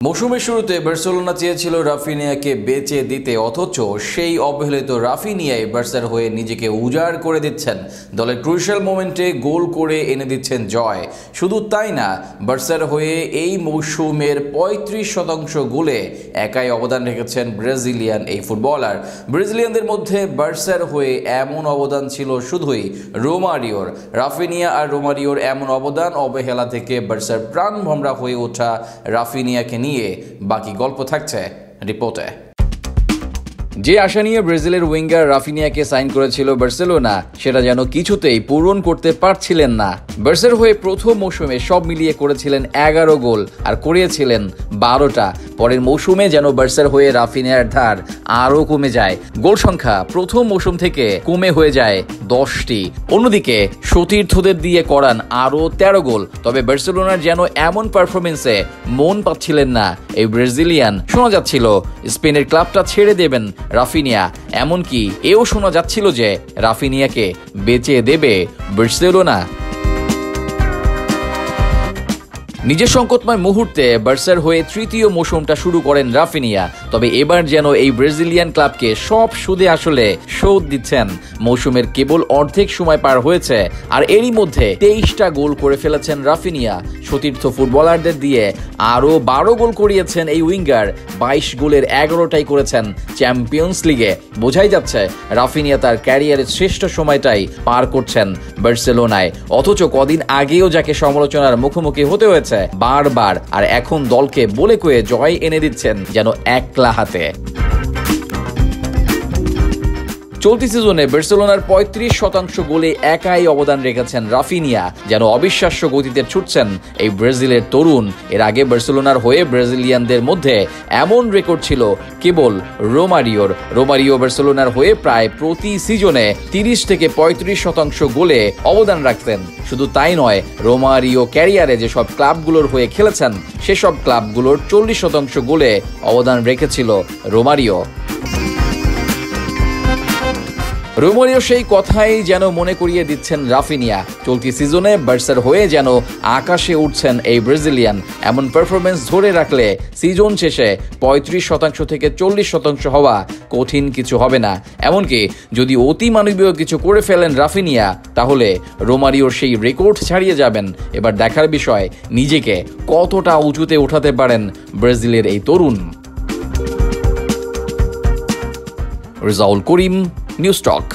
মৌসুমের শুরুতে বার্সেলোনা চেয়েছিল রাফিনিয়াকে বেচে দিতে, অথচ সেই অবহেলিত রাফিনিয়াই বার্সার হয়ে নিজেকে উজাড় করে দিচ্ছেন। দলের ক্রুশিয়াল মোমেন্টে গোল করে এনে দিচ্ছেন জয়। শুধু তাই না, বার্সার হয়ে এই মৌসুমের ৩৫% গোলে একাই অবদান রেখেছেন ব্রাজিলিয়ান এই ফুটবলার। ব্রাজিলিয়ানদের মধ্যে বার্সার হয়ে এমন অবদান ছিল শুধুই রোমারিওর। রাফিনিয়া আর রোমারিওর এমন অবদান অবহেলা থেকে বার্সার প্রাণভমরা হয়ে ওঠা রাফিনিয়াকে নিয়ে বাকি গল্প থাকছে রিপোর্টে। যে আশা নিয়ে ব্রাজিলের উইঙ্গার রাফিনিয়াকে সাইন করেছিল বার্সেলোনা, সেটা যেন কিছুতেই পূরণ করতে পারছিলেন না। বার্সার হয়ে প্রথম মৌসুমে সব মিলিয়ে করেছিলেন 11 গোল আর করিয়েছিলেন 12টা। পরের মৌসুমে যেন বার্সার হয়ে রাফিনিয়ার ধার আরও কমে যায়। গোল সংখ্যা প্রথম মৌসুম থেকে কমে হয়ে যায় 10টি। অন্যদিকে সতীর্থদের দিয়ে করান আরও 13 গোল। তবে বার্সেলোনার যেন এমন পারফরমেন্সে মন পাচ্ছিলেন না এই ব্রাজিলিয়ান। শোনা যাচ্ছিল স্পেনের ক্লাবটা ছেড়ে দেবেন রাফিনিয়া, এমনকি এও শোনা যাচ্ছিল যে রাফিনিয়াকে বেচে দেবে বার্সেলোনা। নিজের সংকটময় মুহূর্তে বার্সার হয়ে তৃতীয় মৌসুমটা শুরু করেন রাফিনিয়া। তবে এবার যেন এই ব্রাজিলিয়ান ক্লাবকে সব সুদে আসলে শোধ দিচ্ছেন। মৌসুমের কেবল অর্ধেক সময় পার হয়েছে, আর এরই মধ্যে 23টা গোল করে ফেলেছেন রাফিনিয়া। সতীর্থ ফুটবলারদের দিয়ে আরও 12 গোল করিয়েছেন এই উইঙ্গার। 22 গোলের 11টাই করেছেন চ্যাম্পিয়ন্স লিগে। বোঝাই যাচ্ছে রাফিনিয়া তার ক্যারিয়ারের শ্রেষ্ঠ সময়টাই পার করছেন বার্সেলোনায়। অথচ কদিন আগেও যাকে সমালোচনার মুখোমুখি হতে হয়েছে বারবার, আর এখন দলকে বলে কয়ে জয় এনে দিচ্ছেন যেন একলা হাতে। চলতি সিজনে বার্সেলোনার 35% গোলে একাই অবদান রেখেছেন রাফিনিয়া। যেন অবিশ্বাস্য গতিতে ছুটছেন এই ব্রাজিলের তরুণ। এর আগে বার্সেলোনার হয়ে ব্রাজিলিয়ানদের মধ্যে এমন রেকর্ড ছিল কেবল রোমারিওর। রোমারিও বার্সেলোনার হয়ে প্রায় প্রতি সিজনে 30 থেকে 35% গোলে অবদান রাখতেন। শুধু তাই নয়, রোমারিও ক্যারিয়ারে যেসব ক্লাবগুলোর হয়ে খেলেছেন সেসব ক্লাবগুলোর 40% গোলে অবদান রেখেছিল রোমারিও। রোমারিও সেই কথাই যেন মনে করিয়ে দিচ্ছেন রাফিনিয়া। চলতি সিজনে বার্সার হয়ে যেন আকাশে উঠছেন এই ব্রাজিলিয়ান। এমন পারফরমেন্স ধরে রাখলে সিজন শেষে 35% থেকে 40% হওয়া কঠিন কিছু হবে না। এমনকি যদি অতি মানবীয় কিছু করে ফেলেন রাফিনিয়া, তাহলে রোমারিওর সেই রেকর্ড ছাড়িয়ে যাবেন। এবার দেখার বিষয় নিজেকে কতটা উঁচুতে উঠাতে পারেন ব্রাজিলের এই তরুণ। রেজাউল করিম, নিউজ টক।